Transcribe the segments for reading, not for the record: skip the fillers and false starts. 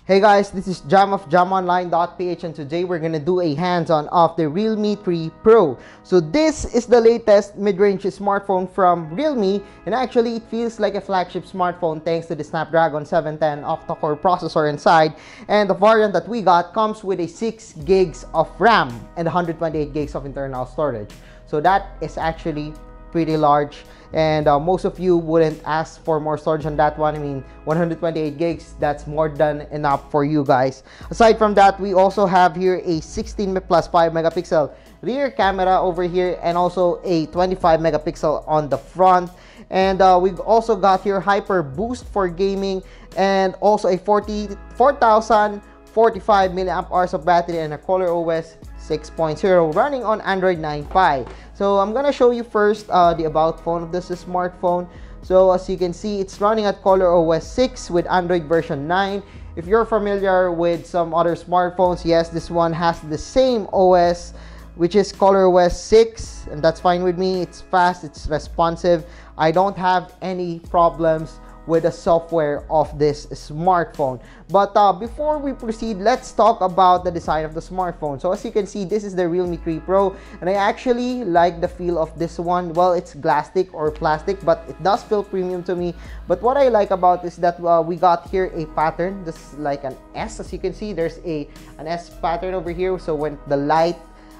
Hey guys, this is Jam of jamonline.ph, and today we're gonna do a hands-on of the Realme 3 Pro. So this is the latest mid-range smartphone from Realme, and actually it feels like a flagship smartphone thanks to the Snapdragon 710 octa-core processor inside. And the variant that we got comes with a 6 gigs of RAM and 128 gigs of internal storage. So that is actually pretty large, and most of you wouldn't ask for more storage on that one. I mean, 128 gigs, that's more than enough for you guys. Aside from that, we also have here a 16 plus 5 megapixel rear camera over here, and also a 25 megapixel on the front. And we've also got here hyper boost for gaming, and also a 4045 milliamp hours of battery, and a ColorOS 6.0 running on Android 9 Pie. So I'm gonna show you first the about phone of this smartphone. So as you can see, it's running at ColorOS 6 with Android version 9. If you're familiar with some other smartphones, yes, this one has the same OS, which is ColorOS 6, and that's fine with me. It's fast, it's responsive. I don't have any problems with the software of this smartphone. But before we proceed, let's talk about the design of the smartphone. So as you can see, this is the Realme 3 Pro, and I actually like the feel of this one. Well, it's plastic, but it does feel premium to me. But what I like about this is that we got here a pattern. This is like an S. As you can see, there's an S pattern over here. So when the light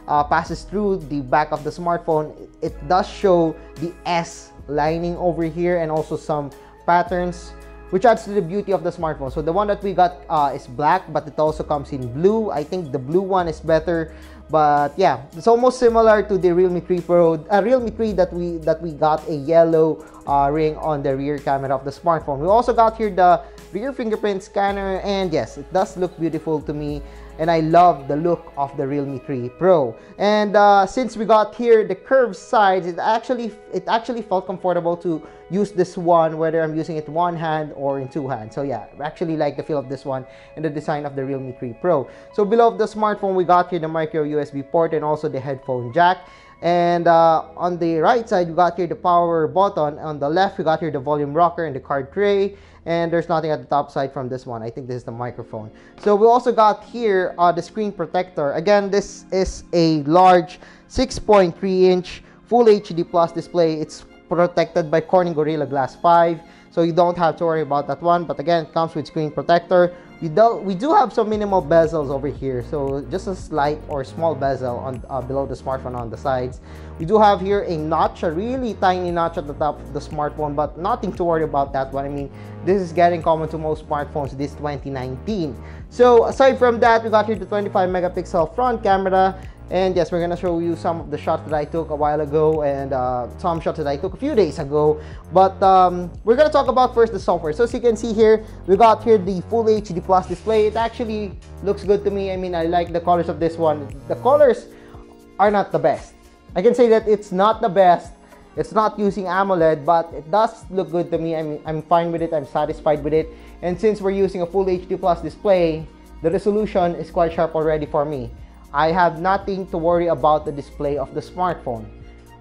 passes through the back of the smartphone, it does show the S lining over here, and also some patterns, which adds to the beauty of the smartphone. So the one that we got is black, but it also comes in blue. I think the blue one is better, but yeah, it's almost similar to the Realme 3 Pro, Realme 3 that we got a yellow ring on the rear camera of the smartphone. We also got here the rear fingerprint scanner, and yes, it does look beautiful to me, and I love the look of the Realme 3 Pro. And since we got here the curved sides, it actually felt comfortable to use this one whether I'm using it one hand or in two hands. So yeah, I actually like the feel of this one and the design of the Realme 3 Pro. So below the smartphone, we got here the micro USB port and also the headphone jack. And on the right side, we got here the power button. On the left, we got here the volume rocker and the card tray. And there's nothing at the top side from this one. I think this is the microphone. So we also got here the screen protector. Again, this is a large 6.3-inch Full HD Plus display. It's protected by Corning Gorilla Glass 5, so you don't have to worry about that one. But again, it comes with screen protector. We do have some minimal bezels over here, so just a slight or small bezel on below the smartphone on the sides. We do have here a notch, a really tiny notch at the top of the smartphone, but nothing to worry about that one. I mean, this is getting common to most smartphones this 2019. So aside from that, we got here the 25 megapixel front camera. And yes, we're gonna show you some of the shots that I took a while ago, and some shots that I took a few days ago. But we're gonna talk about first the software. So as you can see here, we got here the Full HD Plus display. It actually looks good to me. I mean, I like the colors of this one. The colors are not the best. I can say that it's not the best. It's not using AMOLED, but it does look good to me. I mean, I'm fine with it. I'm satisfied with it. And since we're using a Full HD Plus display, the resolution is quite sharp already for me. I have nothing to worry about the display of the smartphone.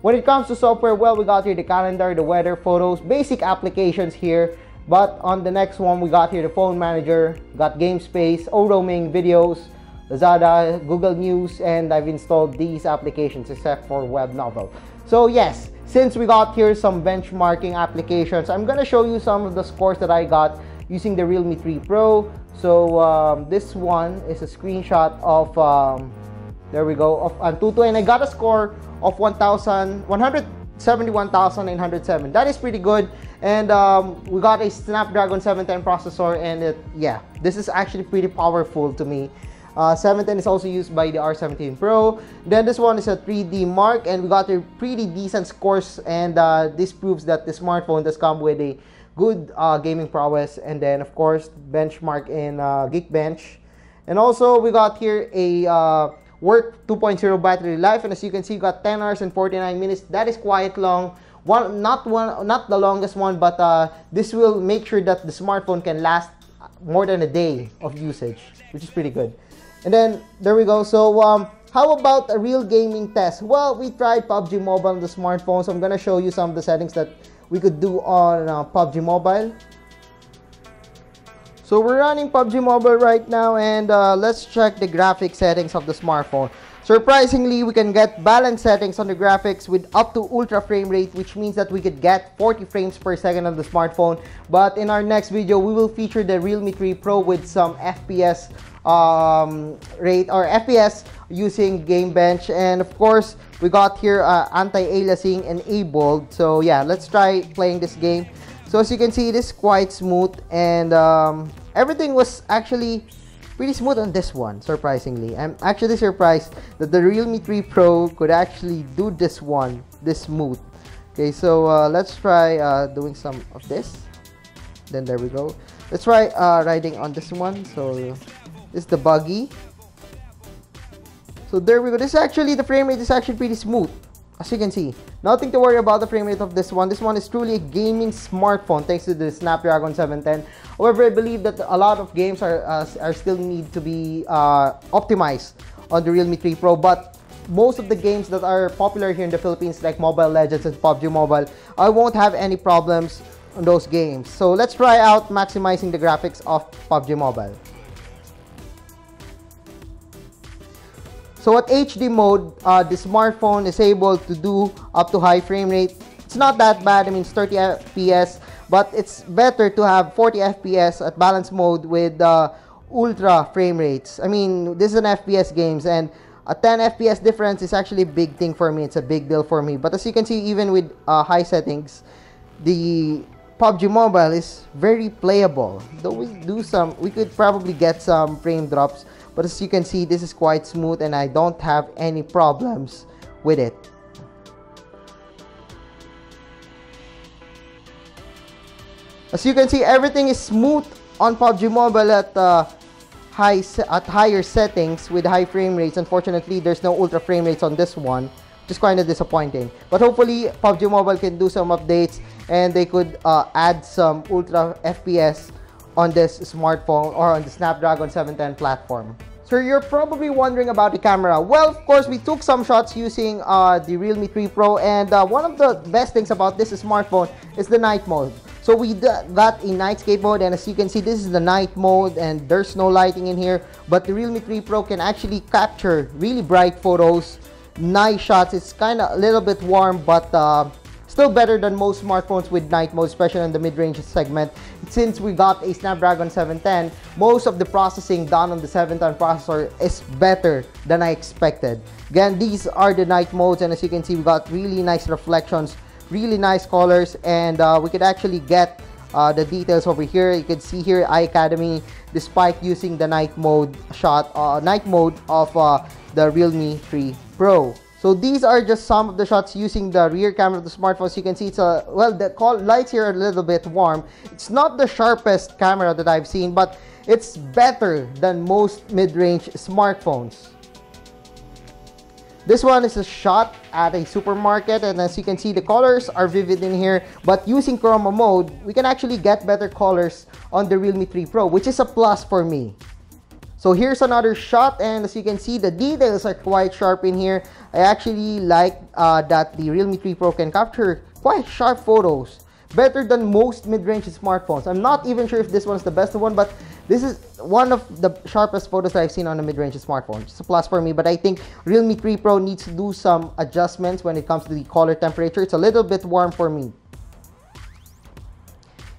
When it comes to software, well, we got here the calendar, the weather, photos, basic applications here. But on the next one, we got here the phone manager, got game space, roaming, videos, Lazada, Google News, and I've installed these applications except for Web Novel. So yes, since we got here some benchmarking applications, I'm gonna show you some of the scores that I got using the Realme 3 Pro. So this one is a screenshot of there we go, of Antutu, and I got a score of 171,907. That is pretty good. And we got a Snapdragon 710 processor, and yeah, this is actually pretty powerful to me. 710 is also used by the R17 Pro. Then this one is a 3D Mark, and we got a pretty decent scores, and this proves that the smartphone does come with a good gaming prowess. And then of course, benchmark in Geekbench. And also we got here a work 2.0 battery life, and as you can see, got 10 hours and 49 minutes. That is quite long. Not the longest one, but this will make sure that the smartphone can last more than a day of usage, which is pretty good. And then there we go. So how about a real gaming test? Well, we tried PUBG Mobile on the smartphone, so I'm gonna show you some of the settings that we could do on PUBG Mobile. So we're running PUBG Mobile right now, and let's check the graphic settings of the smartphone. Surprisingly, we can get balanced settings on the graphics with up to ultra frame rate, which means that we could get 40 frames per second on the smartphone. But in our next video, we will feature the Realme 3 Pro with some FPS rate or FPS using Game Bench. And of course, we got here anti-aliasing enabled. So yeah, let's try playing this game. So as you can see, it is quite smooth, and everything was actually pretty smooth on this one, surprisingly. I'm actually surprised that the Realme 3 Pro could actually do this smooth. Okay, so let's try doing some of this. Then there we go. Let's try riding on this one. So this is the buggy. So there we go. This is actually, the frame rate is actually pretty smooth. As you can see, nothing to worry about the frame rate of this one. This one is truly a gaming smartphone thanks to the Snapdragon 710. However, I believe that a lot of games are still need to be optimized on the Realme 3 Pro. But most of the games that are popular here in the Philippines, like Mobile Legends and PUBG Mobile, I won't have any problems on those games. So let's try out maximizing the graphics of PUBG Mobile. So at HD mode, the smartphone is able to do up to high frame rate. It's not that bad. I mean, it's 30 FPS, but it's better to have 40 FPS at balance mode with ultra frame rates. I mean, this is an FPS games, and a 10 FPS difference is actually a big thing for me. It's a big deal for me. But as you can see, even with high settings, the PUBG Mobile is very playable. Though we could probably get some frame drops. But as you can see, this is quite smooth, and I don't have any problems with it. As you can see, everything is smooth on PUBG Mobile at higher settings with high frame rates. Unfortunately, there's no ultra frame rates on this one, which is kind of disappointing. But hopefully, PUBG Mobile can do some updates, and they could add some ultra FPS on this smartphone or on the Snapdragon 710 platform. So you're probably wondering about the camera. Well, of course, we took some shots using the Realme 3 Pro, and one of the best things about this smartphone is the night mode. So we got a nightscape mode, and as you can see, this is the night mode, and there's no lighting in here. But the Realme 3 Pro can actually capture really bright photos, nice shots. It's kind of a little bit warm, but still better than most smartphones with night mode, especially in the mid-range segment. Since we got a Snapdragon 710, most of the processing done on the 710 processor is better than I expected. Again, these are the night modes, and as you can see, we got really nice reflections, really nice colors, and we could actually get the details over here. You can see here Eye Academy, despite using the night mode of the Realme 3 Pro. So these are just some of the shots using the rear camera of the smartphone. So you can see it's the lights here are a little bit warm. It's not the sharpest camera that I've seen, but it's better than most mid-range smartphones. This one is a shot at a supermarket, and as you can see, the colors are vivid in here. But using chroma mode, we can actually get better colors on the Realme 3 Pro, which is a plus for me. So here's another shot, and as you can see, the details are quite sharp in here. I actually like that the Realme 3 Pro can capture quite sharp photos, better than most mid-range smartphones. I'm not even sure if this one's the best one, but this is one of the sharpest photos that I've seen on a mid-range smartphone. It's a plus for me, but I think Realme 3 Pro needs to do some adjustments when it comes to the color temperature. It's a little bit warm for me.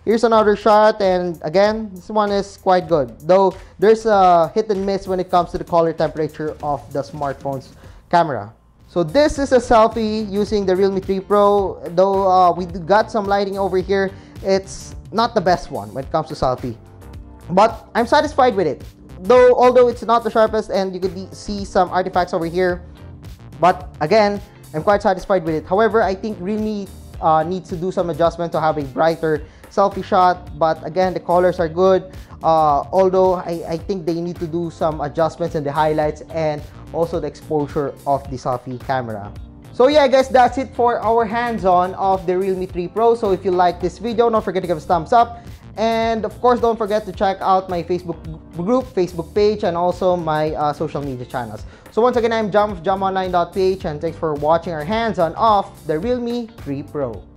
Here's another shot, and again, this one is quite good. Though there's a hit and miss when it comes to the color temperature of the smartphone's camera. So this is a selfie using the Realme 3 Pro. Though we got some lighting over here, it's not the best one when it comes to selfie. But I'm satisfied with it. Although it's not the sharpest, and you could see some artifacts over here. But again, I'm quite satisfied with it. However, I think Realme needs to do some adjustment to have a brighter selfie shot. But again, the colors are good. Although I think they need to do some adjustments in the highlights and also the exposure of the selfie camera. So yeah guys, that's it for our hands-on of the Realme 3 Pro. So if you like this video, don't forget to give us a thumbs up. And of course, don't forget to check out my Facebook group, Facebook page, and also my social media channels. So once again, I'm Jam of JamOnline.ph, and thanks for watching our hands-on of the Realme 3 Pro.